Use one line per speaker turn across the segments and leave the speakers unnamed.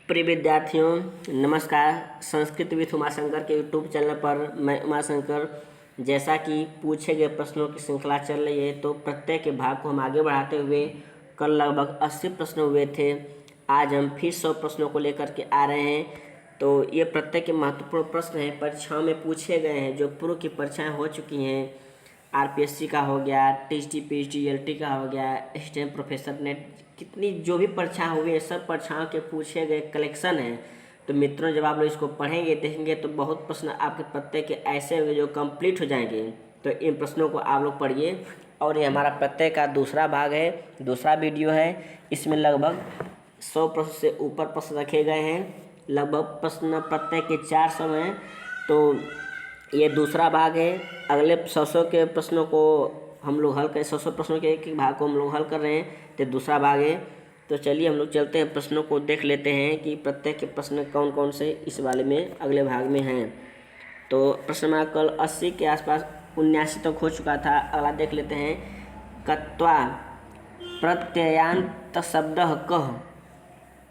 प्रिय विद्यार्थियों, नमस्कार। संस्कृत विथ उमाशंकर के यूट्यूब चैनल पर मैं उमाशंकर। जैसा कि पूछे गए प्रश्नों की श्रृंखला चल रही है, तो प्रत्येक के भाग को हम आगे बढ़ाते हुए कल लगभग 80 प्रश्न हुए थे। आज हम फिर 100 प्रश्नों को लेकर के आ रहे हैं। तो ये प्रत्येक के महत्वपूर्ण प्रश्न हैं, परीक्षाओं में पूछे गए हैं, जो पूर्व की परीक्षाएँ हो चुकी हैं। आरपीएससी का हो गया, टीएसटी पीएचडी एलटी का हो गया, स्टेम प्रोफेसर नेट, कितनी जो भी परीक्षा हुई है सब परीक्षाओं के पूछे गए कलेक्शन है। तो मित्रों, जब आप लोग इसको पढ़ेंगे देखेंगे तो बहुत प्रश्न आपके प्रत्येक के ऐसे होंगे जो कंप्लीट हो जाएंगे। तो इन प्रश्नों को आप लोग पढ़िए। और ये हमारा प्रत्येक का दूसरा भाग है, दूसरा वीडियो है। इसमें लगभग 100 प्रश्न से ऊपर प्रश्न रखे गए हैं। लगभग प्रश्न प्रत्येक के 400 हैं। तो ये दूसरा भाग है। अगले 100 के प्रश्नों को हम लोग हल कर 100 प्रश्नों के एक भाग को हम लोग हल कर रहे हैं। तो दूसरा भाग है। तो चलिए हम लोग चलते हैं, प्रश्नों को देख लेते हैं कि प्रत्येक के प्रश्न कौन कौन से इस वाले में अगले भाग में हैं। तो प्रश्न हमारा कल 80 के आसपास 79 तक हो चुका था। अगला देख लेते हैं। कत्वा प्रत्ययान्त शब्द कह।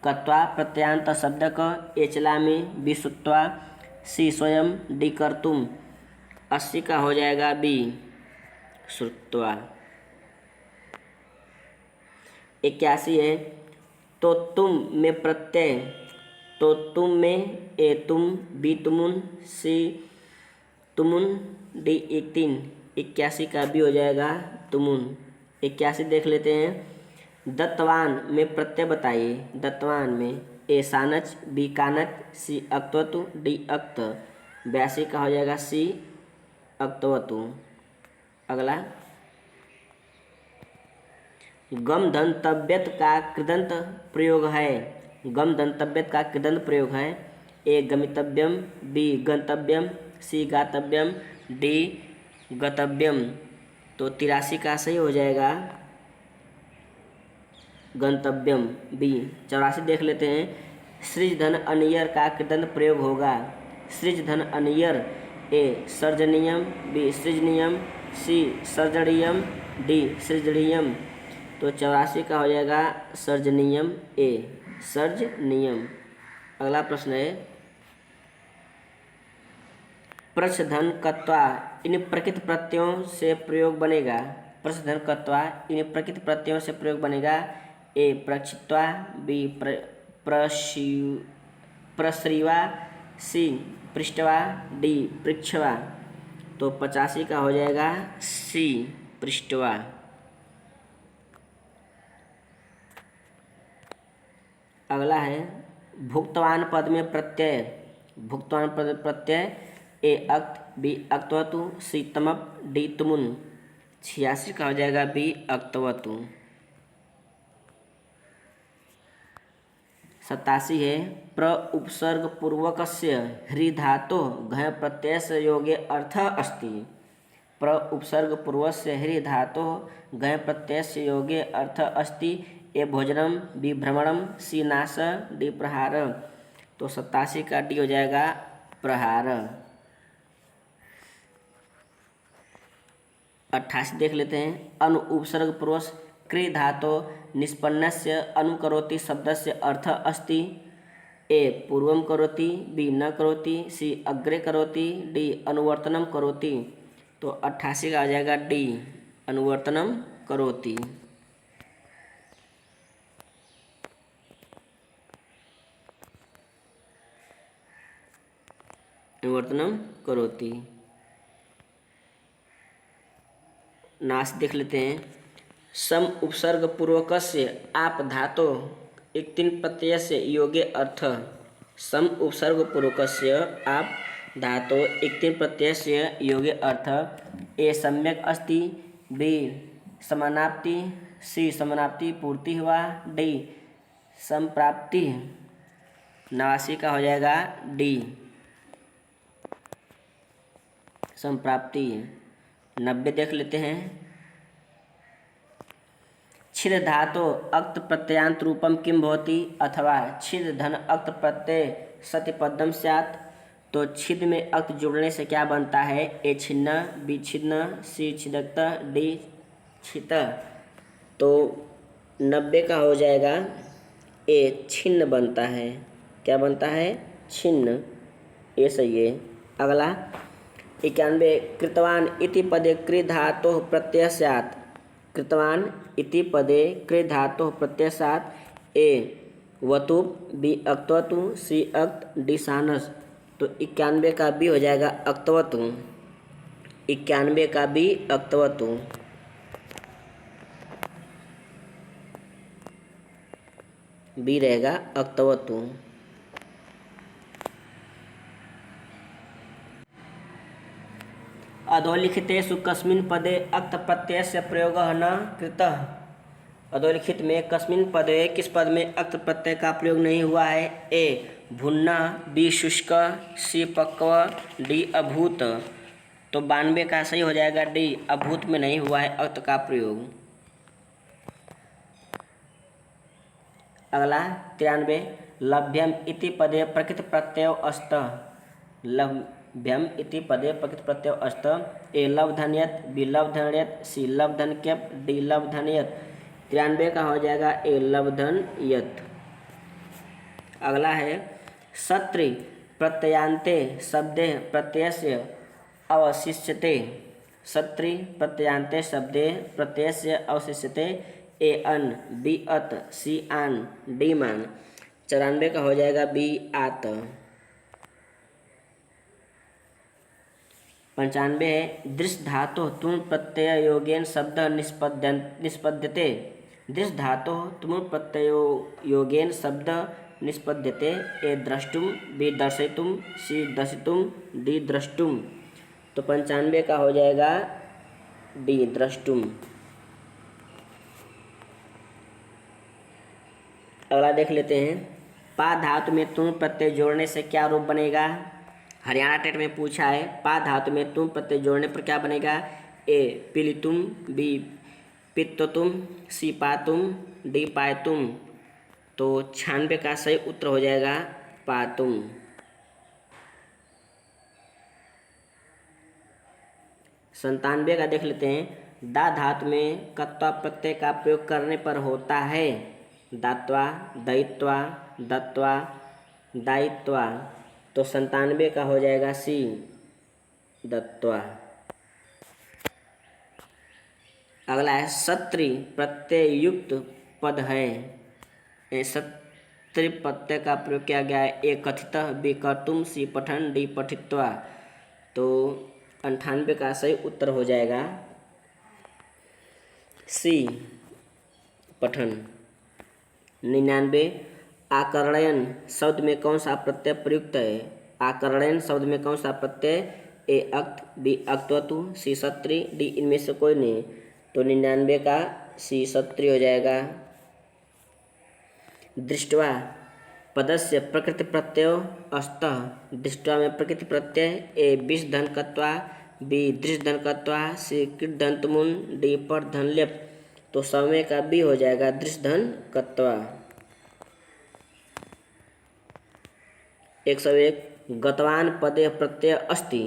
कत्वा प्रत्ययान्त शब्द कह। एचलामी विशुत्वा सी स्वयं डी कर्तुम। 80 का हो जाएगा बी श्रुत्वा। 81 है। तो तुम में प्रत्यय। तो तुम में ए तुम, बी तुमुन, सी तुमुन, डी 3। 81 का बी हो जाएगा तुमुन। 81 देख लेते हैं। दत्तवान में प्रत्यय बताइए। दत्तवान में ए सानच, बी कानच, सी अक्तवतु, डी अक्त। 82 का हो जाएगा सी अक्तवतु। अगला, गम दंतव्यत का कृदंत प्रयोग है। गम दंतव्यत का कृदंत प्रयोग है। ए गमितव्यम, बी गंतव्यम, सी गातव्यम, डी गतव्यम। तो 83 का सही हो जाएगा गंतव्यम बी। 84 देख लेते हैं। सृज धन अनियर का कृदंत प्रयोग होगा। सृज धन अनियर ए सर्जनीयम, बी सृजनीयम, सी सर्जनीयम, डी सृजनीयम। तो 84 का हो जाएगा सर्जनीयम ए सर्जनीयम। अगला प्रश्न है। प्रच्छधन कत्वा इन प्रकृत प्रत्ययों से प्रयोग बनेगा। प्रच्छधन कत्वा इन प्रकृत प्रत्ययों से प्रयोग बनेगा। ए प्रक्षित्वा, बी प्रश्रीवा, सी पृष्ठवा, डी पृक्षवा। तो 85 का हो जाएगा सी पृष्ठवा। अगला है। भुक्तवान पद में प्रत्यय। भुक्तवान पद प्रत्यय ए अक्त, बी अक्तवतु, सी तमप, डी तुमुन। 86 का हो जाएगा बी अक्तवतु। 87 है। प्र उपसर्ग पूर्वकस्य ह्री धातो घय प्रत्ययस्य योगे अर्थ अस्ति। प्र उपसर्ग पूर्वस्य ह्री धातो घय प्रत्ययस्य योगे अर्थ अस्ति। ए भोजनम, बी भ्रमणम, सी नाश, डी प्रहार। तो 87 का डी हो जाएगा प्रहार। 88 देख लेते हैं। अनु उपसर्ग पूर्वस क्री धातो निष्पन्नस्य अनुकरोति शब्दस्य अर्थ अस्ति। ए पूर्वम करोति, बी न करोति, सी अग्रे करोति, डी अनुवर्तनम करोति। तो 88 का आ जाएगा डी अनुवर्तनम करोति। अनुवर्तनम करोति। नाश देख लेते हैं। सम उपसर्ग पूर्वकस्य आप धातो इक्तिन प्रत्ययस्य योगे अर्थ। सम उपसर्ग पूर्वकस्य आप धातो इक्तिन प्रत्ययस्य योगे अर्थ। ए सम्यक अस्ति, बी समानाप्ति, सी समानाप्ति पूर्ति हुआ, डी संप्राप्ति। 89 का हो जाएगा डी संप्राप्ति। 90 देख लेते हैं। छिद धातो अक्त प्रत्ययान्त रूपम किम भवति अथवा छिद धन अक्त प्रत्यय सति पदम स्यात्। तो छिद में अक्त जुड़ने से क्या बनता है। ए छिन्न, बी छिन्न, सी छिदक्त, डी छित। तो 90 का हो जाएगा ए छिन्न बनता है। क्या बनता है? छिन्न। ये सही है। अगला 91 कृतवान इति पदे कृ धातुः प्रत्यय स्यात्। कृतवान इति पदे कृ धातुः प्रत्यय स्यात्। ए वतुप, बी अक्तवतु, सी अक्त, डी सानस। तो 91 का बी हो जाएगा अक्तवतु। 91 का बी अक्तवतु। बी रहेगा अक्तवतु। अधोलिखितेषु कस्मिन् पदे अक्त प्रत्ययस्य प्रयोगः न कृतः। अधोलिखित में कस्मिन् पदे किस पद में अक्त प्रत्यय का प्रयोग नहीं हुआ है? ए भुन्ना, बी शुष्क, सी पक्व, डी अभूत। तो 92 का सही हो जाएगा डी, अभूत में नहीं हुआ है अक्त का प्रयोग। अगला 93 लभ्यम इति पदे प्रकृत प्रत्यय अस्त। लभ्यम इति पदे प्रकृत प्रत्यय अस्त। ए लब्धन्यत, बी लब्धन्यत, सी लब्धन्यप, डी लब्धन्यत। 93 का हो जाएगा ए लब्धन्यत। अगला है सत्रि प्रत्ययान्ते शब्दे प्रत्ययस्य अवशिष्यते। सत्रि प्रत्ययान्ते शब्दे प्रत्ययस्य अवशिष्यते। ए अन, बी अत, सी आन, डी मान। 94 का हो जाएगा बी आत। 95 है दृश्य धातु तुम प्रत्यय योगेन शब्द निष्पद्यते। दृश्य धातु तुम प्रत्यय योगेन शब्द निष्पद्यते। ए द्रष्टुम, बी दर्शयितुम, सी दर्शितुम, डी द्रष्टुम। तो 95 का हो जाएगा डी द्रष्टुम। अगला देख लेते हैं पा धातु में तुम प्रत्यय जोड़ने से क्या रूप बनेगा। हरियाणा टेट में पूछा है पा धातु में तुम प्रत्यय जोड़ने पर क्या बनेगा। ए पीलितुम, बी पित्तुम, सी पातुम, डी पायतुम। तो 96 का सही उत्तर हो जाएगा पातुम। संतानवे का देख लेते हैं दा धातु में कत्वा प्रत्यय का प्रयोग करने पर होता है दात्वा, दयित्वा, दत्वा, दायित्वा। तो 97 का हो जाएगा सी दत्वा। अगला है सत्री प्रत्यय युक्त पद है। सत्री प्रत्यय का प्रयोग किया गया है। ए कथितः, बी कर्तुम, सी पठन, डी पठित्वा। तो 98 का सही उत्तर हो जाएगा सी पठन। 99 आकर्णयन शब्द में कौन सा प्रत्यय प्रयुक्त है। आकर्णयन शब्द में कौन सा प्रत्यय। ए अक्त, बी अक्तवतु, सी सत्री, डी इनमें से कोई नहीं। तो 99 का सी सत्री हो जाएगा। दृष्ट्वा पदस्य प्रकृति प्रत्यय अस्तः। दृष्ट्वा में प्रकृति प्रत्यय। ए विष धन कत्वा, बी दृश्य धन कत्वा, सी कृत धन तुमुन, डी पर धन लेप। तो समय का बी हो जाएगा दृश्य धन कत्वा। 101 गतवान पदे प्रत्यय अस्ति।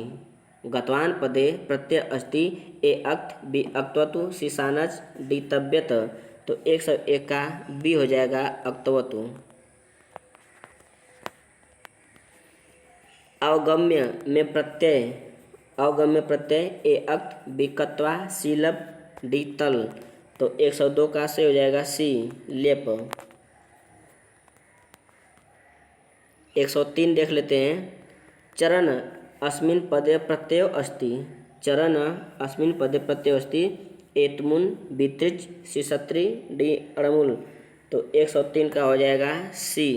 गतवान पदे प्रत्यय अस्ति। ए अक्त, बी अक्तवतु, सी सानच, डी तव्यत। तो 101 का बी हो जाएगा अक्तवतु। अवगम्य में प्रत्यय। अवगम्य प्रत्यय ए अक्त, बी कत्वा, सी लप, डी तल। तो 102 का से हो जाएगा सी लेप। 103 देख लेते हैं चरण अस्मिन् पदे प्रत्यय अस्ति। चरण अस्मिन् पदे प्रत्यय अस्ति। ए तुमुन, बी त्रिच, सी सत्री, डी अड़मुल। तो 103 का हो जाएगा सी।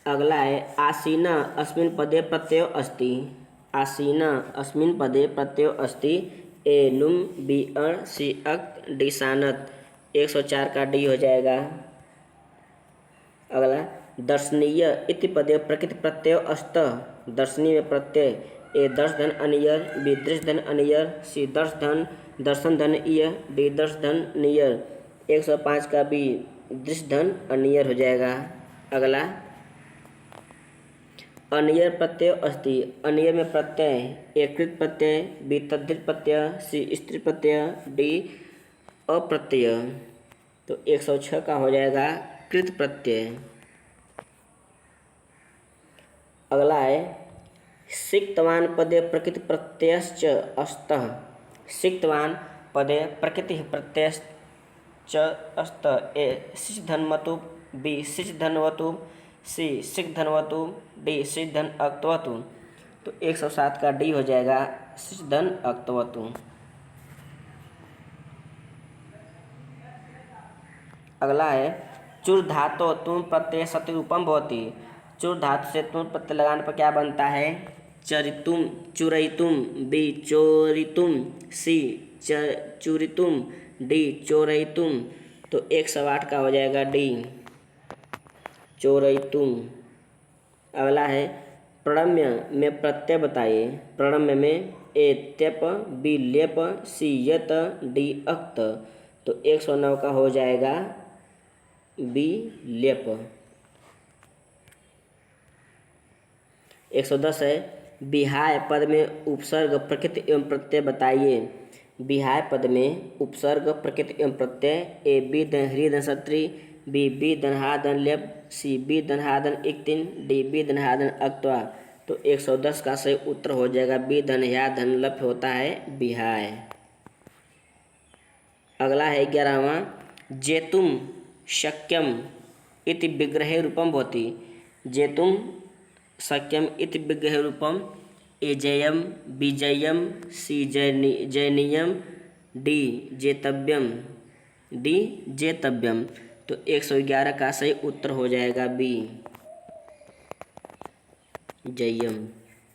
अगला है आसीना अस्मिन् पदे प्रत्यय अस्ति। आसीना अस्मिन् पदे प्रत्यय अस्ति। ए नुम, बी अण, सी अक्त, डी सानत। 104 का डी हो जाएगा। अगला दर्शनीय इति पदे प्रकृति प्रत्यय अस्त। दर्शनीय में प्रत्यय। ए दर्श धन अनियर, बी दृश्य धन अनियर, सी दर्श धन दर्शन धन इय, डी दर्श धन नियर। 105 का बी दृश्य धन अनियर हो जाएगा। अगला अनियर प्रत्यय अस्ति। अनियर में प्रत्यय। ए कृत प्रत्यय, बी तद्धित प्रत्यय, सी स्त्री प्रत्यय, डी अप्रत्यय, तो 106 का हो जाएगा कृत प्रत्यय। अगला है सिक्तवान पदे प्रकृति प्रत्ययश्च अस्तः। सिक्तवान पदे प्रकृति प्रत्ययश्च अस्तः। ए सिच धन्वतु, बी सिच धन्वतु, सी सिच धन्वतु, डी सिच धन अक्तवतु। तो 107 का डी हो जाएगा सिच धन अक्तवतु। अगला है चुर धातो तुम प्रत्यय सतिरूपम भवति। चुर धातु से तुम प्रत्यय लगाने पर क्या बनता है? चरितुम, चुरैतुम, बी चोरितुम, सी चुरितुम, डी चोरैतुम। तो 108 का हो जाएगा डी चोरैतुम। अगला है प्रणम्य में प्रत्यय बताइए। प्रणम्य में ए त्यप, बी लेप, सी यत, डी अक्त। तो 109 का हो जाएगा बी लेप। 110 है विहाय पद में उपसर्ग प्रकृति एवं प्रत्यय बताइए। विहाय पद में उपसर्ग प्रकृति एवं प्रत्यय ए बी धन ह्री धन सत्री, बी बी धन हा धन लेप, सी बी धन हा धन इक्तिन, डी बी धन हा धन अक्त्वा। तो 110 का सही उत्तर हो जाएगा बी धन या धन लप होता है विहाय। अगला है 11वां जेतुम शक्यम इति विग्रहे रूपम भवति। जेतुम शक्यम इति विग्रहे रूपम एजेयम, बीजेयम, सी जयनीयम, डी जेतव्यम, डी जेतव्यम। तो 111 का सही उत्तर हो जाएगा बी जयम।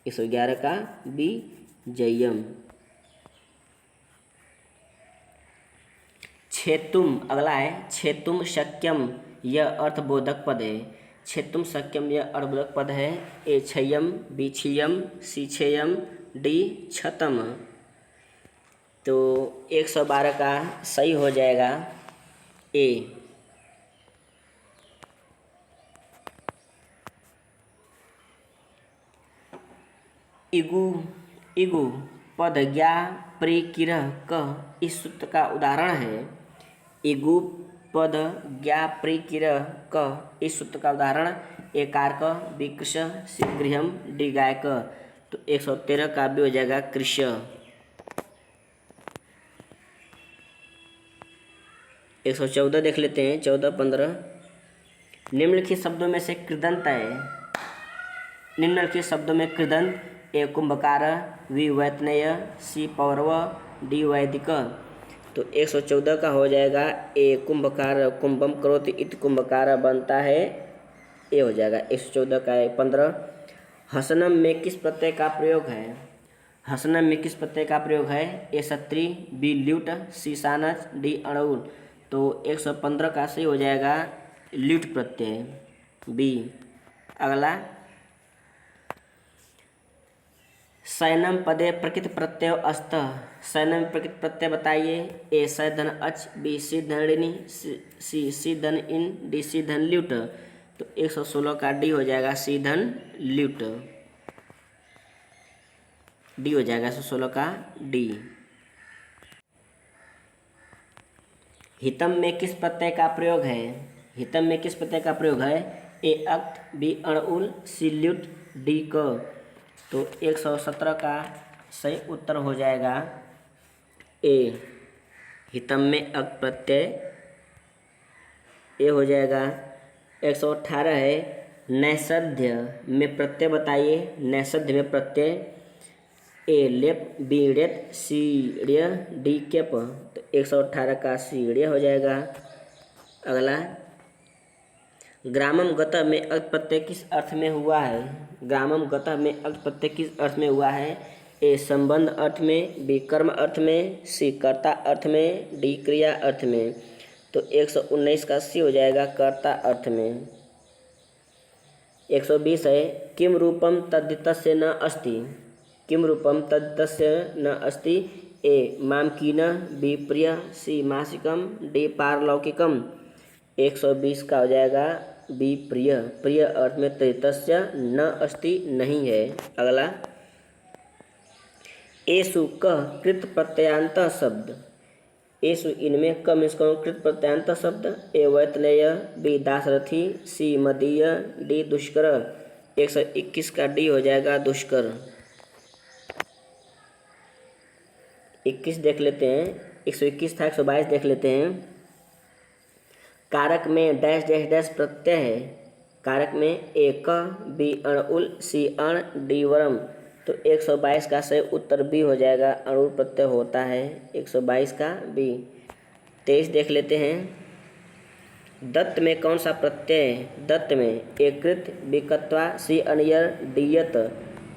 111 का बी जयम। छेतुम, अगला है छेतुम शक्यम, यह अर्थबोधक पद है। छेतुम शक्यम यह अर्थबोधक पद है। ए छयम, बी छियम, सी छेयम, डी छतम। तो 112 का सही हो जाएगा ए। इगु, इगु पद ज्ञा प्रिकिरह क इस सूत्र का उदाहरण है। इगु पद ज्ञा प्रिकिरह क इस सूत्र का उदाहरण ए कारक, बी कृश, सी गृहम, डी गायक। तो 113 का भी हो जाएगा कृश। 114 देख लेते हैं। 14, 15 निम्नलिखित शब्दों में से कृदंत है। निम्नलिखित शब्दों में कृदंत ए Kumbhkar, we वैतनेय, C Paurav, D वैदिक। तो 114 का हो जाएगा ए कुंभकार। कुंभम करोति इति कुंभकार बनता है ए हो जाएगा। 114 का है। 15 हसनम में किस प्रत्यय का प्रयोग है? हसनम में किस प्रत्यय का प्रयोग है? ए सत्री, बी ल्यूट, सी सानच, डी अणउल। तो 115 का सही हो जाएगा ल्यूट प्रत्यय बी। अगला सैनम पदे प्रकृति प्रत्यय अस्तः। सैनम प्रकृति प्रत्यय बताइए। ए स धन अच, बी सी धन ऋणी, सी सी धन इन, डी सी धन ल्यूट। तो 116 का डी हो जाएगा सी धन ल्यूट। डी हो जाएगा 116 का डी। हितम में किस प्रत्यय का प्रयोग है? हितम में किस प्रत्यय का प्रयोग है? ए अक्त, बी अणउल, सी ल्यूट, डी क। तो 117 का सही उत्तर हो जाएगा ए। हितम में अक्त प्रत्यय ए हो जाएगा। 118 है नैषध्य में प्रत्यय बताइए। नैषध्य में प्रत्यय ए लेप, बी ड़ेत, सी ड़्य, डी केप। तो 118 का सी ड़्य हो जाएगा। अगला ग्रामम गतः में अक्त प्रत्यय किस अर्थ में हुआ है? ग्रामम गतः में अक्त प्रत्यय किस अर्थ में हुआ है? ए संबंध अर्थ में, बी कर्म अर्थ में, सी कर्ता अर्थ में, डी क्रिया अर्थ में। तो 119 का सी हो जाएगा कर्ता अर्थ में। 120 है किम रूपम तद्धितस्य न अस्ति। किम रूपम तद्धितस्य न अस्ति। ए मामकीन, बी प्रिय, सी मासिकम, डी पारलौकिकम। 120 का हो जाएगा बी प्रिय। प्रिय अर्थ में तद्धितस्य न अस्ति नहीं है। अगला एषु कः कृत प्रत्ययांत शब्द। एषु इनमें क मिश्रण कृत प्रत्ययान्त शब्द, ए वैतनेय, बी दाशरथी, सी मदीय, डी दुष्कर। 121 का डी हो जाएगा दुष्कर। 21 देख लेते हैं। 121 था, 122 देख लेते हैं। कारक में डैश डैश डैश प्रत्यय है। कारक में ए क, बी अण उल, सी अण, डी वर्म। तो 122 का सही उत्तर बी हो जाएगा, अणुर प्रत्यय होता है। 122 का बी। 23 देख लेते हैं। दत्त में कौन सा प्रत्यय है? दत्त में एकृत, विकत्वा, सी अनियर, डीयत।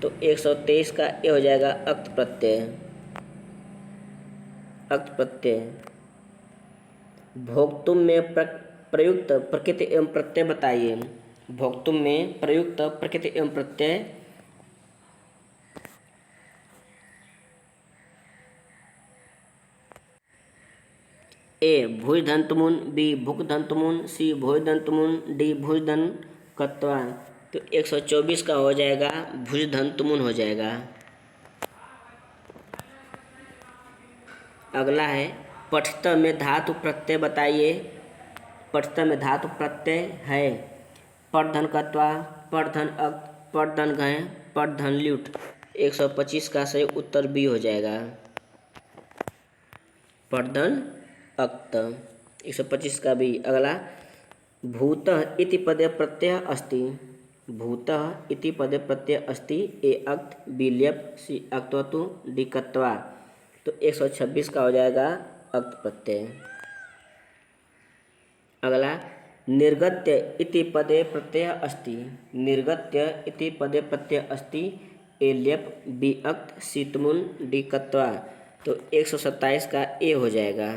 तो 123 का ए हो जाएगा अक्त प्रत्यय। अक्त प्रत्यय। भोक्तुम में प्रयुक्त प्रकृति एवं प्रत्यय बताइए। भोक्तुम में प्रयुक्त प्रकृति एवं प्रत्यय। ए भुज दंतमुन, बी भुक दंतमुन, सी भुज दंतमुन, डी भुज दन कत्वा। तो 124 का हो जाएगा भुज दंतमुन हो जाएगा। अगला है पठित में धातु प्रत्यय बताइए। पठित में धातु प्रत्यय है पठधन कत्वा, पठधन अक्त, पठधन घय, पठधन ल्यूट। 125 का सही उत्तर बी हो जाएगा, पठधन अक्त। 125 का बी। अगला भूतः इति पदे प्रत्यय अस्ति। भूतः इति पदे प्रत्यय अस्ति। ए अक्त, बी ल्यप, सी अक्तवतु, डी कत्वा। तो 126 का हो जाएगा अक्त प्रत्यय। अगला निर्गत्य इति पदे प्रत्यय अस्ति। निर्गत्य इति पदे प्रत्यय अस्ति। ए ल्यप, बी अक्त, सी तुमुन, डी कत्वा। तो 127 का ए हो जाएगा,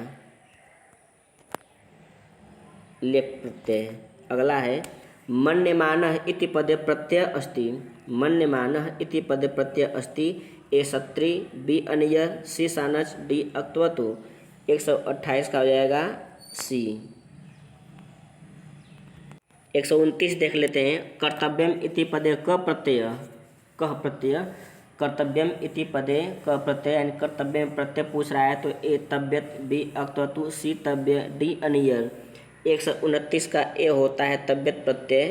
लेप प्रत्यय। अगला है मन्यमानः इति पदे प्रत्यय अस्ति। मन्यमानः इति पदे प्रत्यय अस्ति। ए सत्री, बी अनियर, सी सानच, डी अक्तवतु। 128 का हो जाएगा सी। 129 देख लेते हैं। कर्तव्यम इति पदे क प्रत्यय। कह प्रत्यय। कर्तव्यम इति पदे क प्रत्यय यानी कर्तव्य में प्रत्यय पूछ रहा है। तो ए तब्यत, बी अक्तवतु, सी तब्य, डी अनियर। 129 का ए होता है तब्यत प्रत्यय।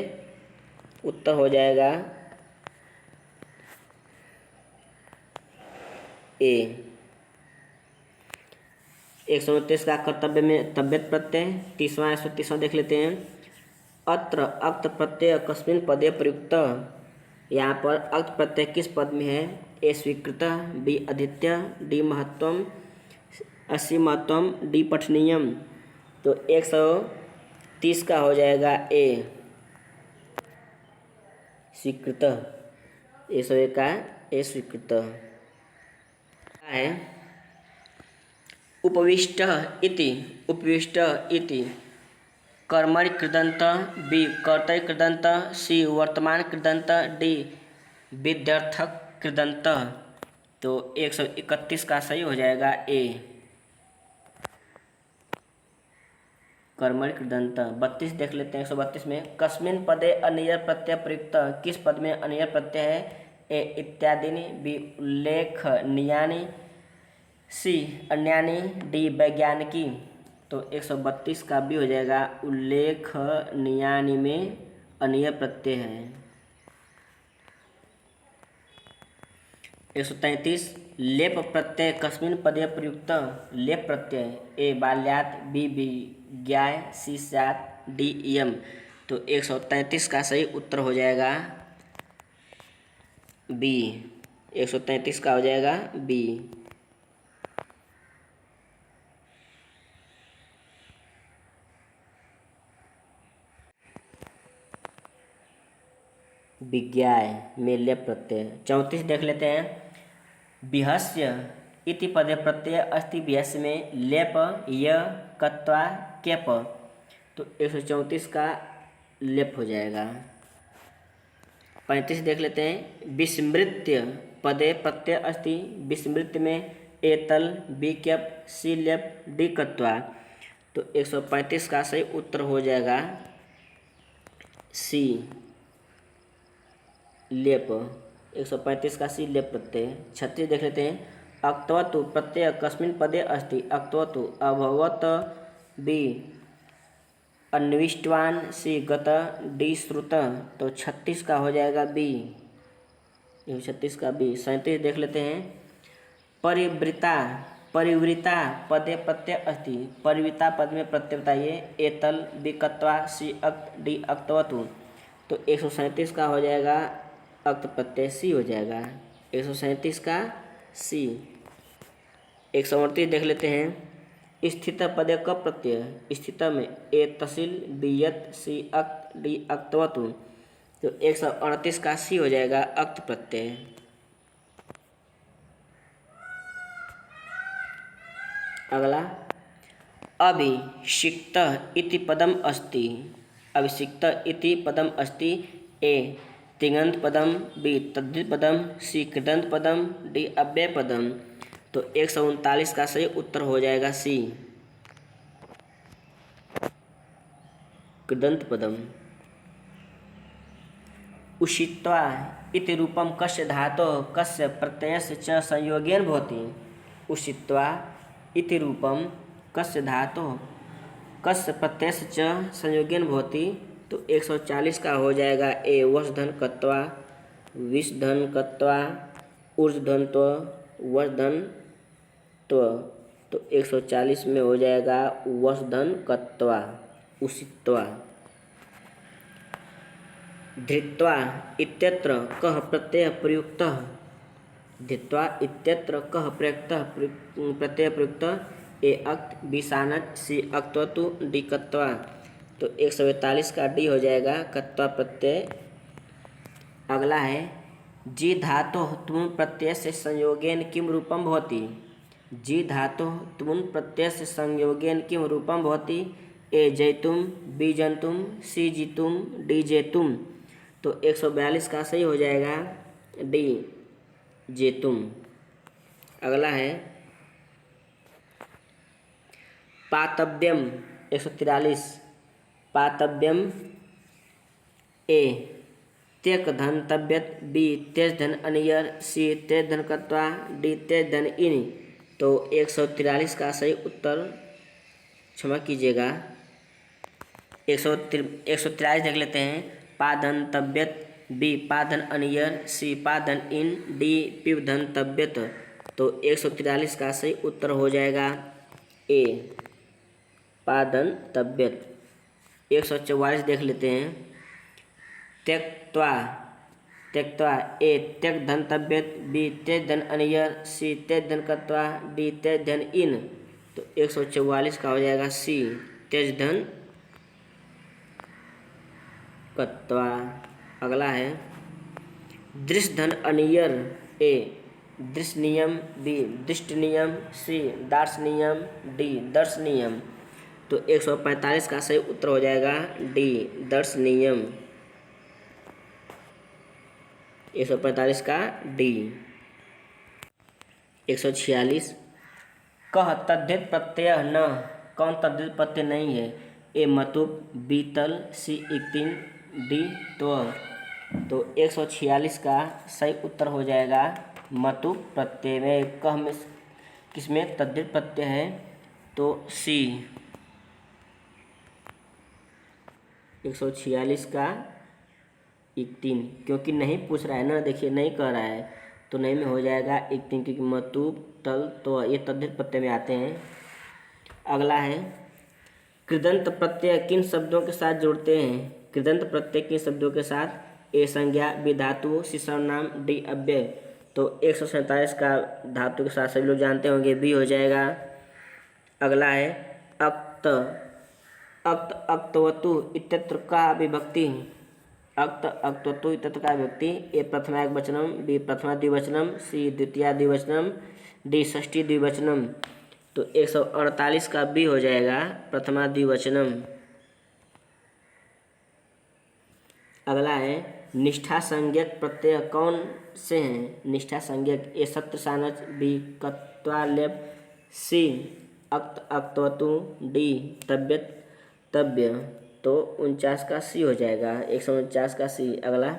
उत्तर हो जाएगा ए। 129 का कर्तव्य में तब्यत प्रत्यय। 30वां 130वां देख लेते हैं। अत्र अक्त प्रत्यय कस्मिन् पदे प्रयुक्त। यहाँ पर अक्त प्रत्यय किस पद में है? ए स्वीकृत, बी अधीत्य, डी महत्वम, सी महत्वम, डी पठनीयम। तो 130 का हो जाएगा ए स्वीकृत। 101 का ए स्वीकृत है। उपविष्ट इति। उपविष्ट इति कर्मणि कृदंत, बी कर्तरि कृदंत, सी वर्तमान कृदंत, डी विध्यर्थक कृदंत। तो 131 का सही हो जाएगा ए कर्मणि कृदंत। 32 देख लेते हैं। 132 में कस्मिन् पदे अनियर प्रत्यय प्रयुक्त। किस पद में अनियर प्रत्यय है? ए इत्यादिनी, बी उल्लेखनीयानि, सी अन्यानि, डी वैज्ञानिकी। तो 132 का भी हो जाएगा उल्लेखनीयानि में अनियर प्रत्यय है। 133 लेप प्रत्यय कस्मिन् पदे प्रयुक्त। लेप प्रत्यय ए बाल्यात्, बी विज्ञाय, सी स्यात्, डी इयम्। तो 133 का सही उत्तर हो जाएगा बी। 133 का हो जाएगा बी। विज्ञाय में लेप प्रत्यय। 34 देख लेते हैं। बिहस्य इति पदे प्रत्यय अस्ति। बिहस्य में लेप, य, कत्वा, केप। तो 134 का लेप हो जाएगा। 35 देख लेते हैं। विस्मृत्य पदे प्रत्यय अस्ति। विस्मृत्य में एतल, बी केप, सी लेप, डी कत्वा। तो 135 का सही उत्तर हो जाएगा सी लेप। 135 का सी लेप प्रत्यय। 36 देख लेते हैं। अक्तवतु प्रत्यय कस्मिन् पदे अस्ति? अक्तवतु अभवत, बी अन्विष्टवान, सी गत, डी श्रुत। तो 36 का हो जाएगा बी। 36 का बी। 37 देख लेते हैं। परिवृता, परिवृता पदे प्रत्यय अस्ति। परिवृता पद में प्रत्यय बताइए। एतल, बी कत्वा, सी अक्त, डी अक्तवतु। तो 137 का हो जाएगा अक्त प्रत्यय सी हो जाएगा। 137 का सी। 138 देख लेते हैं। स्थित पदे क प्रत्यय। स्थित में ए तसिल, बी यत, सी अक्त, डी अक्तवतु। तो 138 का सी हो जाएगा अक्त प्रत्यय। अगला अभिषिक्त इति पदम अस्ति। अभिषिक्त इति पदम अस्ति। ए तिङन्त पदम, बी तद्धित पदम, सी कृदंत पदम, डी अव्यय पदम। तो 139 का सही उत्तर हो जाएगा सी कृदंत पदम। उषित्वा इति रूपम कस्य धातोः कस्य प्रत्ययस्य च संयोगेन भवति। उषित्वा इति रूपम कस्य धातोः कस्य प्रत्ययस्य च संयोगेन भवति। तो 140 का हो जाएगा ए वशधन कत्वा, विषधन कत्वा, ऊर्ध्वधन त्व, वशधन त्व। तो 140 में हो जाएगा वशधन कत्वा, उषित्वा। धृत्वा इत्यत्र कः प्रत्यय प्रयुक्तः। धृत्वा इत्यत्र कः प्रत्यय प्रयुक्तः। ए अक्त, बी सानच, सी अक्तवतु, डी कत्वा। तो 142 का डी हो जाएगा कत्वा प्रत्यय। अगला है जी धातोः तुमुन् प्रत्ययस्य संयोगेन किम रूपं भवति। जी धातोः तुमुन् प्रत्ययस्य संयोगेन किम रूपं भवति। ए जयतुम, बी जंतुम, सी जीतुम, डी जेतुम। तो 142 का सही हो जाएगा डी जेतुम। अगला है पातव्यम। 143 पातव्यम। ए त्यक धन तव्यत, बी तेज धन अनियर, सी तेज धन कत्वा, डी तेज धन इन। तो 143 का सही उत्तर, क्षमा कीजिएगा, 143 देख लेते हैं। पाधन तव्यत, बी पाधन अनियर, सी पाधन इन, डी पिव धन तव्यत। तो 143 का सही उत्तर हो जाएगा ए पाधन तव्यत। 144 देख लेते हैं। त्यक्त्वा, त्यक्त्वा ए त्यक धन तव्यत, बी तेज धन अनियर, सी तेज धन कत्वा, डी तेज धन इन। तो 144 का हो जाएगा सी तेज धन कत्वा। अगला है दृष्ट धन अनियर। ए दृष्ट नियम, बी दृष्ट नियम, सी दार्श नियम, डी दर्श नियम। तो 145 का सही उत्तर हो जाएगा डी दर्श नियम। 145 का डी। 146 कह तद्धित प्रत्यय न। कौन तद्धित प्रत्यय नहीं है। ए मतुप, बी तल, सी इक्तिन, डी त्व। तो 146 का सही उत्तर हो जाएगा मतुप प्रत्यय में। कह में किसमें तद्धित प्रत्यय है तो सी। 146 का इक्तिन, क्योंकि नहीं पूछ रहा है ना, देखिए नहीं कह रहा है तो नहीं में हो जाएगा इक्तिन, क्योंकि मतुप तल तो ये तद्धित प्रत्यय में आते हैं। अगला है कृदंत प्रत्यय किन शब्दों के साथ जुड़ते हैं। कृदंत प्रत्यय किन शब्दों के साथ। ए संज्ञा, बी धातु, सी सर्वनाम, डी अव्यय। तो 147 का धातु के साथ सभी लोग जानते होंगे बी हो जाएगा। अगला है अक्त, अक्त अक्तवतु इत्यत्र का विभक्ति। अक्त अक्तवतु इत्यत्र का विभक्ति। ए प्रथमा एकवचनम, बी प्रथमा द्विवचनम, सी द्वितीया द्विवचनम, डी षष्ठी द्विवचनम। तो 148 का बी हो जाएगा प्रथमा द्विवचनम। अगला है निष्ठा संज्ञक प्रत्यय कौन से हैं। निष्ठा संज्ञक। ए सत्र सानच, बी कत्वालेप, सी अक्त अक्तवतु, डी तव्यत तव्य। तो 49 का सी हो जाएगा। 149 का सी। अगला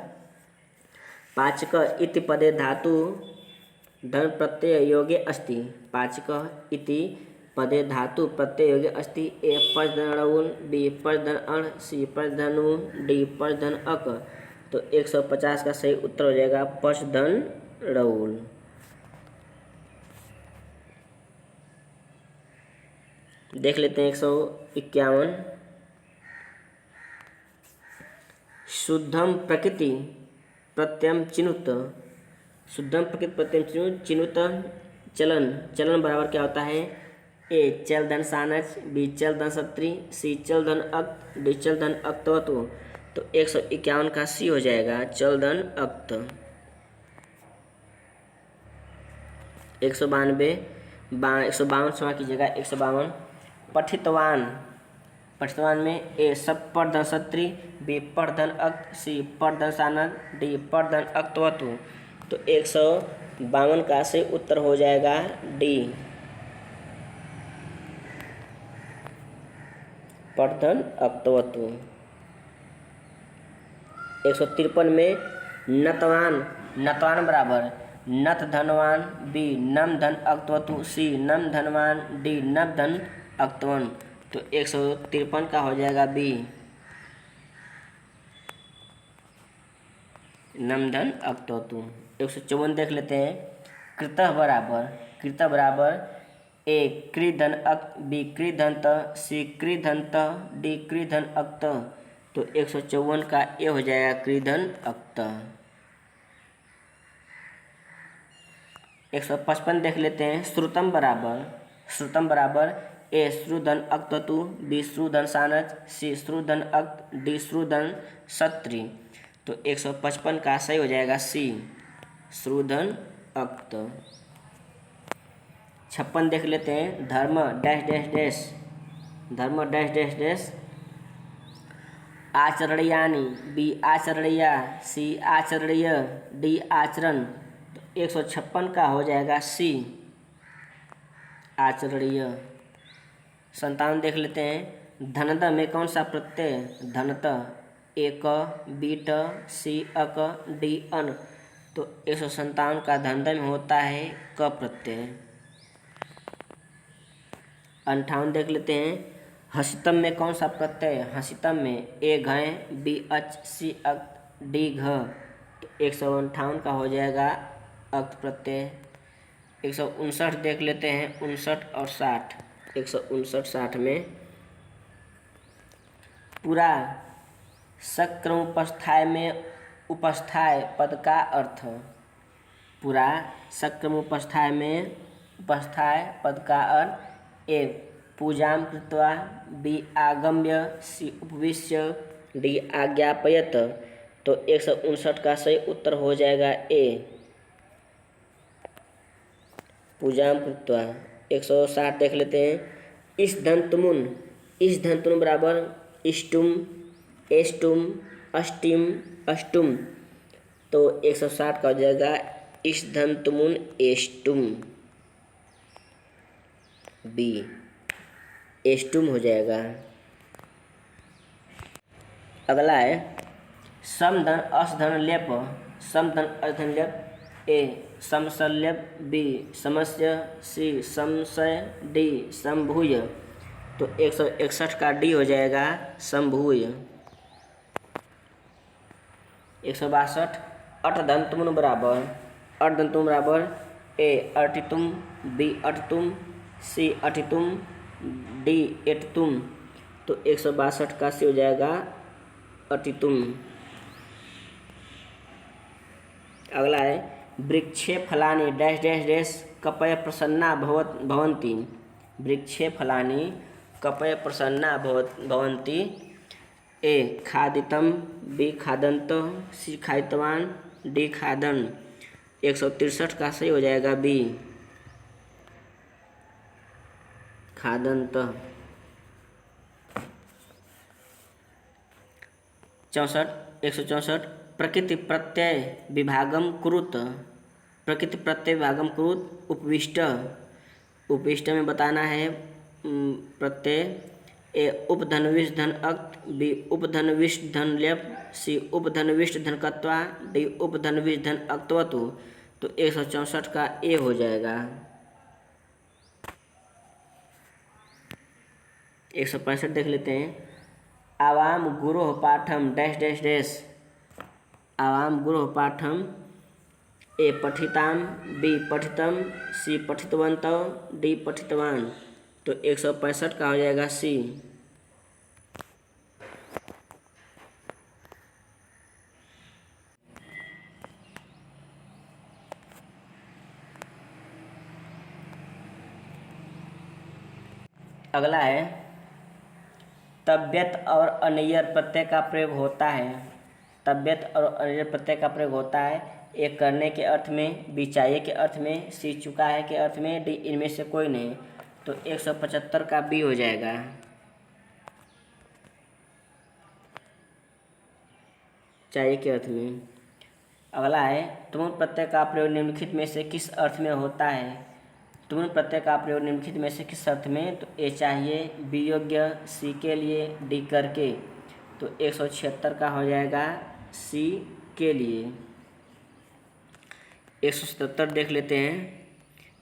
पाचक इति पदे धातु धन प्रत्यय योगे अस्ति पाचकः इति पदे धातु प्रत्यय योगे अस्ति। ए पच धन ड़उल, बी पच धन अण, सी पच धन उ, डी पच धन अक। तो 150 का सही उत्तर हो जाएगा पच धन ड़उल। देख लेते हैं 151। शुद्धम प्रकृति प्रत्ययम चिनुत। शुद्धम प्रकृति प्रत्ययम चिनुत। चिनुत चलन। चलन बराबर क्या होता है? ए चल धन सानच, बी चल धन सत्री, सी चल धन अक्त, डी चल धन अक्तवतु। तो 151 का सी हो जाएगा चल धन अक्त। 192 152 क्षमा कीजिएगा 152। पठितवान। पठितवान में ए सब पर धन सत्री, बी पर धन अक्त, सी पर धन सानद, डी पर धन अक्तवतु। तो 152 का सही उत्तर हो जाएगा डी पर्धन अक्तवतु। 153 में नतवान। नतवान बराबर नत धनवान, बी नम धन अक्तवतु, सी नम धनवान, डी नम धन अक्तवन। तो 153 का हो जाएगा बी नम धन अक्तवतु। 154 देख लेते हैं। कृतः बराबर। कृतः बराबर ए कृ धन अक्त, बी कृ धन त, सी कृ धन त, डी कृ धन अक्त। तो 154 का ए हो जाएगा कृ धन अक्त। 155 देख लेते हैं। श्रुतम बराबर। श्रुतम बराबर ए श्रु धन अक्तवतु, बी श्रु धन सानच, सी श्रु धन अक्त, डी श्रु धन सत्री। तो 155 का सही हो जाएगा सी श्रु धन अक्त। 56 देख लेते हैं। धर्म डैश डैश डैश। धर्म डैश डैश डैश आचरणीयानि, बी आचरणीया, सी आचरणीय, डी आचरण। तो 156 का हो जाएगा सी आचरणीय। 57 देख लेते हैं। धनत में कौन सा प्रत्यय? धनत ए क, बी ट, सी अक, डी अन। तो 157 का धनत में होता है क प्रत्यय। 58 देख लेते हैं। हसितम में कौन सा प्रत्यय? हसितम में ए घय, बी अच, सी अक्त, डी घ। तो 158 का हो जाएगा अक्त प्रत्यय। 159 देख लेते हैं। 59 और 60। 159 60 में पूरा सक्रम उपस्थाय में उपस्थाय पद का अर्थ। पूरा सक्रम उपस्थाय में उपस्थाय पद का अर्थ। ए पूजाम कृत्वा, बी आगम्य, सी उपविश्य, डी आज्ञापयत। तो 159 का सही उत्तर हो जाएगा ए पूजाम कृत्वा। 160 देख लेते हैं। इस धनतुमुन। इस धनतुमुन बराबर इष्टुम, एष्टुम, अष्टिम, अष्टुम। तो 160 का हो जाएगा इस धनतुमुन एष्टुम। बी एष्टुम हो जाएगा। अगला है समधन असधन लेप। समधन असधन लेप ए समसल्यप, बी समस्य, सी समसय, डी समभूय। तो 161 का डी हो जाएगा समभूय। 162 अटदंतुम बराबर। अटदंतुम बराबर ए अटितुम, बी अटितुम, सी अटितुम, डी एटतुम। तो 162 का सी हो जाएगा अटितुम। अगला है वृक्षे फलानि डैश डैश डैश कपय प्रसन्ना भवन्ति। वृक्षे फलानि कपय प्रसन्ना भवन्ति। ए खादितम, बी खादंत, सी खादितवान, डी खादन। 163 का सही हो जाएगा बी खादंत। 164 प्रकृति प्रत्यय विभागम कुरुत। प्रकृति प्रत्यय विभागम कुरुत उपविष्ट। उपविष्ट में बताना है प्रत्यय ए उपधनविष्ट धन अक्त, बी उपधनविष्ट धन लेप, सी उपधनविष्ट धन कत्वा, डी उपधनविष्ट धन अक्तवतु। तो 164 का ए हो जाएगा। 165 देख लेते हैं। आवाम गुरोह पाठम डैश डैश डैश। आवाम गुरोह पाठम ए पठिताम, बी पठितम, सी पठितवन्तौ, डी पठितवान। तो 165 का हो जाएगा सी। अगला है तबियत और अनैयर प्रत्यय का प्रयोग होता है। तबियत और अनैयर प्रत्यय का प्रयोग होता है ए करने के अर्थ में, बी चाहिए के अर्थ में, सी चुका है के अर्थ में, डी इनमें से कोई नहीं। तो 175 का बी हो जाएगा। चाहिए के अर्थ में। अगला है तुमुल प्रत्यय का प्रयोग निम्नलिखित में से किस अर्थ में होता है। तुमुल प्रत्यय का प्रयोग निम्नलिखित में से किस अर्थ में। तो ए चाहिए, बी योग्य, सी के लिए, डी करके। तो 176 का हो जाएगा सी के लिए। 177 देख लेते हैं।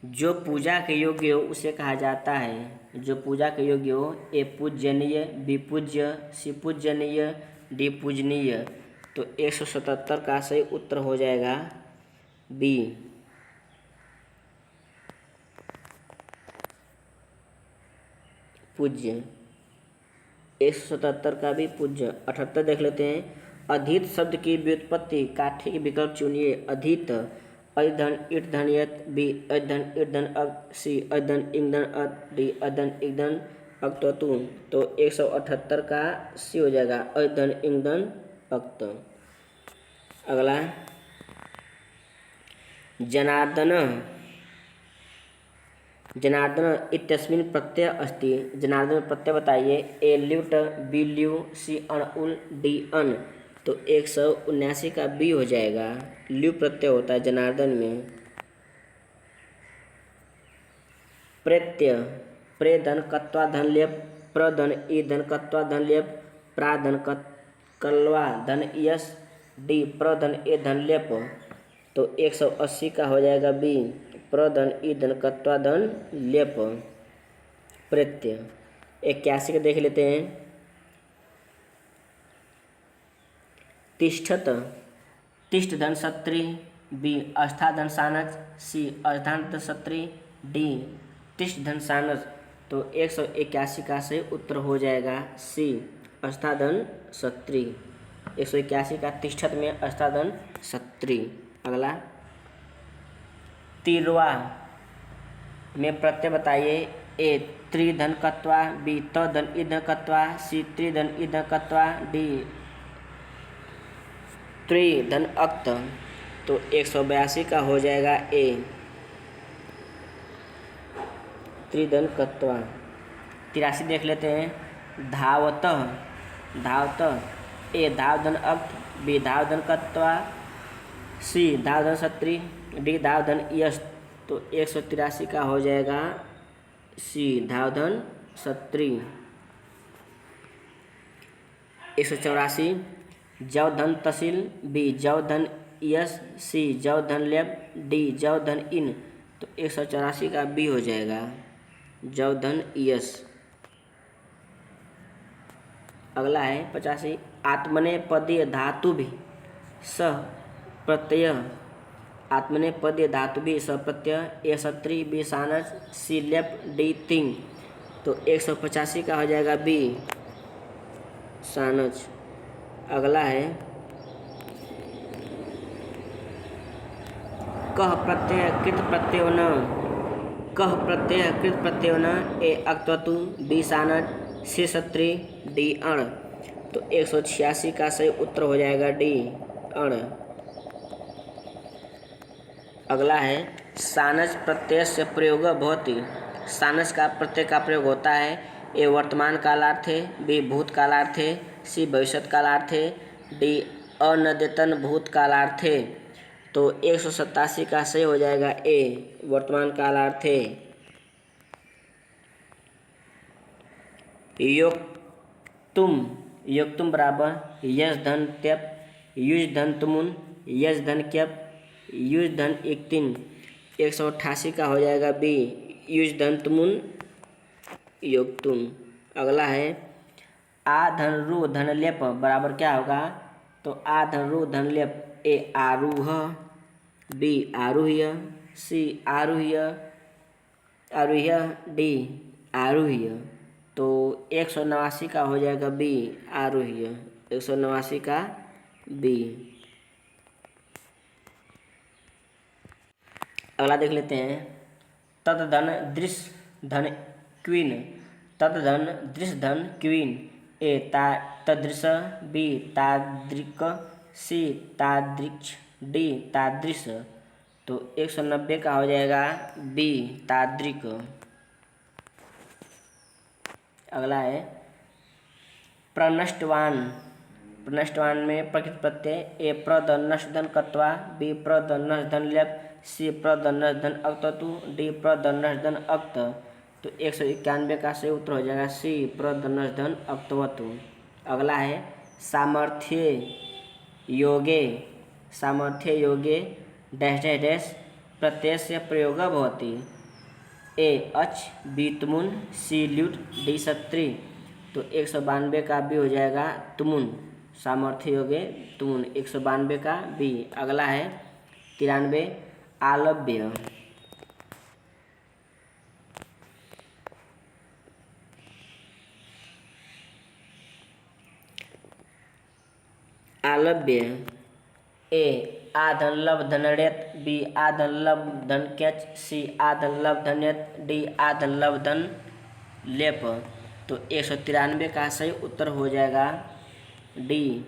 जो पूजा के योग्य हो उसे कहा जाता है। जो पूजा के योग्य हो ए पूजनीय, बी पूज्य, सी पूजनीय, डी पूजनीय। तो 177 का सही उत्तर हो जाएगा बी। पूज्य। 177 का भी पूज्य। 78 देख लेते हैं। अधित शब्द की व्युत्पत्ति का ठीक विकल्प चुनिए। अधित अधन इट धन यत, बी अधन इट धन अक, सी अधन इक धन अत, डी अधन इक धन अक्तु। तो 178 का सी हो जाएगा अधन इक धन अक्त। अगला जनार्दन। जनार्दन इत्यस्मिन् प्रत्यय अस्ति। जनार्दन प्रत्यय बताइए। ए ल्यूट, बी ल्यू, सी अण उल, डी अन। तो 179 का बी हो जाएगा। ल्यू प्रत्यय होता है जनार्दन में। प्रत्यय प्रे धन कत्वा धन लेप, प्र धन ई धन कत्वा धन लेप, प्रा धन कलवा धन यस, डी प्र धन ए धन लेप। तो 180 का हो जाएगा बी। प्रधन ई धन कत्वा धन लेप प्रत्यय। 81 का देख लेते हैं। तिष्ठत तिष्ठ धन सत्री, बी अस्था धन सानस, सी अर्धांत धन सत्री, डी तिष्ठ धन सानस। तो 181 का सही उत्तर हो जाएगा सी अस्था धन सत्री। 181 का तिष्ठत में अस्था धन सत्री। अगला तिरवा में प्रत्यय बताइए। ए त्रिधन कत्वा, बी त धन ईधन कत्वा, सी त्रिधन ईधन कत्वा, डी त्रिधन अक्त। तो 182 का हो जाएगा ए त्रिधन कत्वा। 83 देख लेते हैं। धावत धावत ए धाव धन अक्त, बी धाव धन कत्वा, सी धाव धन सत्री, डी धाव धन यश। तो 183 का हो जाएगा सी धाव धन सत्री। 184 जव धन तहसील, बी जव धन यश, सी जव धन लेप, डी जव धन इन। तो 184 का बी हो जाएगा जव धन यश। अगला है 85 आत्मने पदीय धातु भी स प्रत्यय। आत्मने पदीय धातु भी स प्रत्यय। ए सत्री, बी सानस, सी लेप, डी तिंग। तो 185 का हो जाएगा बी सानस। अगला है कह प्रत्यय कृत प्रत्यय न, कह प्रत्यय कृत प्रत्यय न। ए अक्तु, बी सानस, सी सत्री, डी अण। तो 186 का सही उत्तर हो जाएगा डी अण। अगला है सानस प्रत्यय से प्रयोग भवति। सानस का प्रत्यय का प्रयोग होता है। ए वर्तमान कालार्थे, बी भूत कालार्थे, सी भविष्यत कालार्थे, डी अनद्यतन भूत कालार्थे। तो 187 का सही हो जाएगा ए वर्तमान कालार्थे। योक्तुम बराबर यश धन त्यप, युज धन तुमुन, यश धन क्यप, युज धन एक तीन 188 का हो जाएगा बी युज धन तुमुन योग तुम। अगला है आ धन रू धन लेप बराबर क्या होगा, तो आ धन रू धन लेप ए आरूह, बी आरूह्य, सी आरूह्य, आरूह्य, डी आरूह्य। तो 189 का हो जाएगा बी आरूह्य, 189 का बी। अगला देख लेते हैं तद धन दृश्य धन क्वीन, तद धन दृश्य धन क्वीन ए तदृश, बी ताद्रिक, सी तादृक्ष, डी तादृश। तो 190 का हो जाएगा बी ताद्रिक। अगला है प्रनष्टवान, प्रनष्टवान में प्रकृत प्रत्यय ए प्रधन नष्ट धन कत्वा, बी प्रधन नष्ट धन लेप, सी प्रधन नष्ट धन अक्ततु, डी प्रधन नष्ट धन अक्त। तो 191 का सही उत्तर हो जाएगा सी प्रधन नष्ट धन अक्तवतु। अगला है सामर्थ्य योगे, सामर्थ्य योगे डैश डैश डैश प्रत्यय से प्रयोग भवति, ए अच, बी तुमुन, सी ल्यूट, डी सत्री। तो 192 का बी हो जाएगा तुमुन, सामर्थ्य योगे तुमुन 192 का बी। अगला है 93 आलव्य, आलव्य ए आधन लब धन रेत, बी आधन लब धन कैच, सी आधन लब धन यत, डी आधन लब धन लेप। तो 193 का सही उत्तर हो जाएगा डी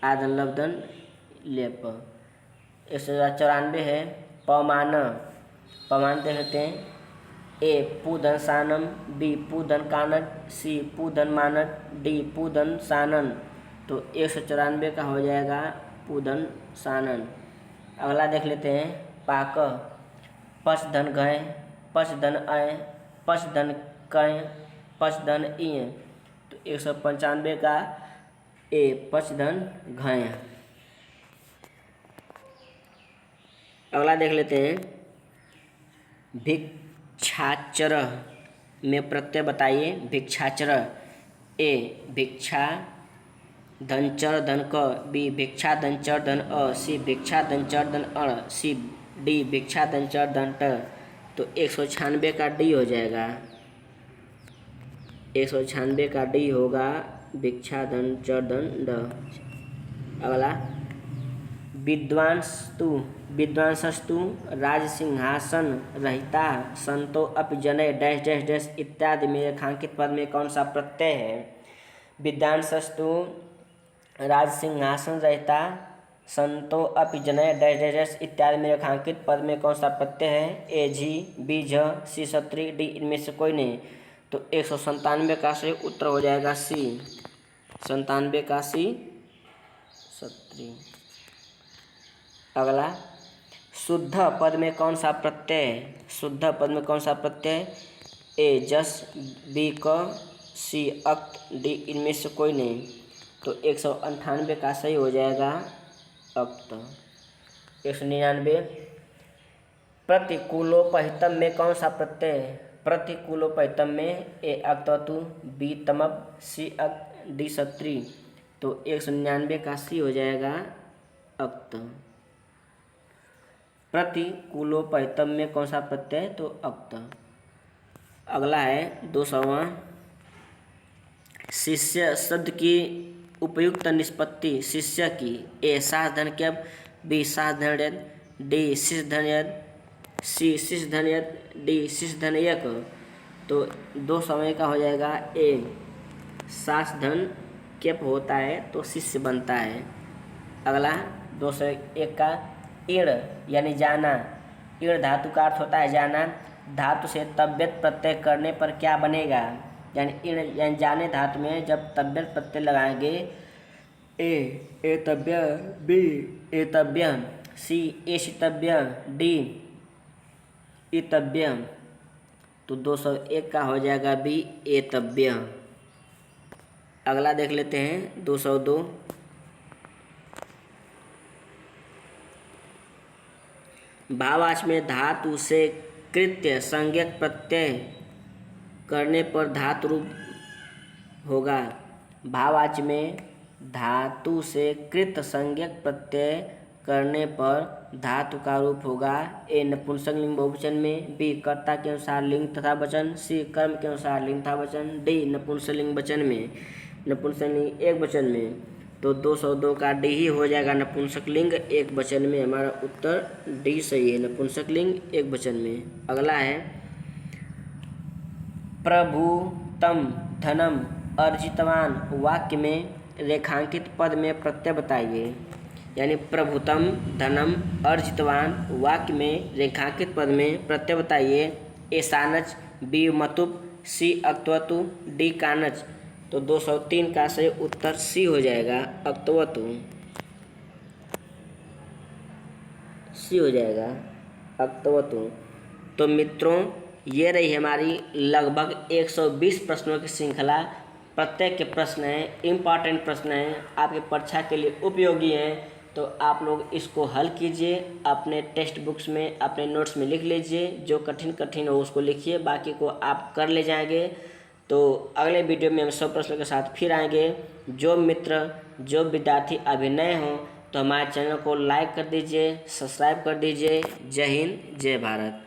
आधन लब धन लेप। 194 है पमान, पमान देख लेते हैं ए पूधन सानम, बी पूधन कानट, सी पूधन मानट, डी पूधन सानन। तो 194 का हो जाएगा पूधन सानन। अगला देख लेते हैं पाक, पच धन घय, पच धन अय, पच धन कय, पच धन इय। तो 195 का ए पच धन घय। अगला देख लेते हैं भिक्षाचर में प्रत्यय बताइए। भिक्षाचर ए भिक्षा धन चर धन क, बी भिक्षा धन चर धन अ, सी भिक्षा धन चर धन अण, सी डी भिक्षा धन चर धन ट। तो 196 का डी हो जाएगा, 196 का डी होगा भिक्षा धन चर धन ड। अगला विद्वांस्तु, विद्वांसस्तु राज सिंहासन रहिता संतो अपि जनै डैश डैश डैश इत्यादि में रेखांकित पद में कौन सा प्रत्यय है। विद्वांसस्तु राज सिंहासन रहता संतो अपि जनै डैश डैश डैश इत्यादि में रेखांकित पद में कौन सा प्रत्यय है। ए झी, बी झ, सी सत्री, डी इनमें से कोई नहीं। तो 197 का सही उत्तर हो जाएगा सी, 97 का सी सत्री। अगला शुद्ध पद में कौन सा प्रत्यय, शुद्ध पद में कौन सा प्रत्यय। ए जस, बी क, सी अक्त, डी इनमें से कोई नहीं। तो 198 का सही हो जाएगा अक्त। 199 प्रतिकूलोपहितम में कौन सा प्रत्यय। प्रतिकूलोपहितम में ए अक्तवतु, बी तमप, सी अक्त, डी सत्री। तो 199 का सी हो जाएगा अक्त। प्रतिकूलोपहितम में कौन सा प्रत्यय, तो अक्त। अगला है 200वां शिष्य शब्द की उपयुक्त निष्पत्ति शिष्य की। ए सास धन क्यब, बी सास धन यद, डी शिष धन यद, सी शिष धन यद, डी शिष धन यक। तो 200 का हो जाएगा ए सास धन क्यप होता है तो शिष्य बनता है। अगला 201 का इण यानी जाना। इण धातु का अर्थ होता है जाना। धातु से तव्यत प्रत्यय करने पर क्या बनेगा, यानी इण यानी जाने धातु में जब तव्यत प्रत्यय लगाएंगे ए एतव्य, बी एतव्य, सी एशितव्य, डी इतव्य। तो 201 का हो जाएगा बी एतव्य। अगला देख लेते हैं 202 भाववाचक में धातु से कृत्य संज्ञक प्रत्यय करने पर धातु रूप होगा। भाववाचक में धातु से कृत संज्ञक प्रत्यय करने पर धातु का रूप होगा। ए नपुंसक लिंग बहुवचन में, बी कर्ता के अनुसार लिंग तथा वचन, सी कर्म के अनुसार लिंग तथा वचन, डी नपुंसक लिंग वचन में, नपुंसक लिंग एक वचन में। तो 202 का डी ही हो जाएगा, नपुंसक लिंग एक वचन में। हमारा उत्तर डी सही है, नपुंसक लिंग एक वचन में। अगला है प्रभुतम धनम अर्जितवान वाक्य में रेखांकित पद में प्रत्यय बताइए। यानी प्रभुतम धनम अर्जितवान वाक्य में रेखांकित पद में प्रत्यय बताइए। ए सानच, बी मतुप, सी अक्तवतु, डी कानच। तो 203 का सही उत्तर सी हो जाएगा, अक्तवतु। सी हो जाएगा, अक्तवतु। तो मित्रों, ये रही हमारी लगभग 120 प्रश्नों की श्रृंखला। प्रत्येक के प्रश्न हैं, इम्पॉर्टेंट प्रश्न हैं, आपके परीक्षा के लिए उपयोगी हैं। तो आप लोग इसको हल कीजिए, अपने टेक्स्ट बुक्स में, अपने नोट्स में लिख लीजिए। जो कठिन हो उसको लिखिए, बाकी को आप कर ले जाएंगे। तो अगले वीडियो में हम 100 प्रश्नों के साथ फिर आएंगे। जो मित्र, जो विद्यार्थी अभी नए हों तो हमारे चैनल को लाइक कर दीजिए, सब्सक्राइब कर दीजिए। जय हिंद, जय भारत।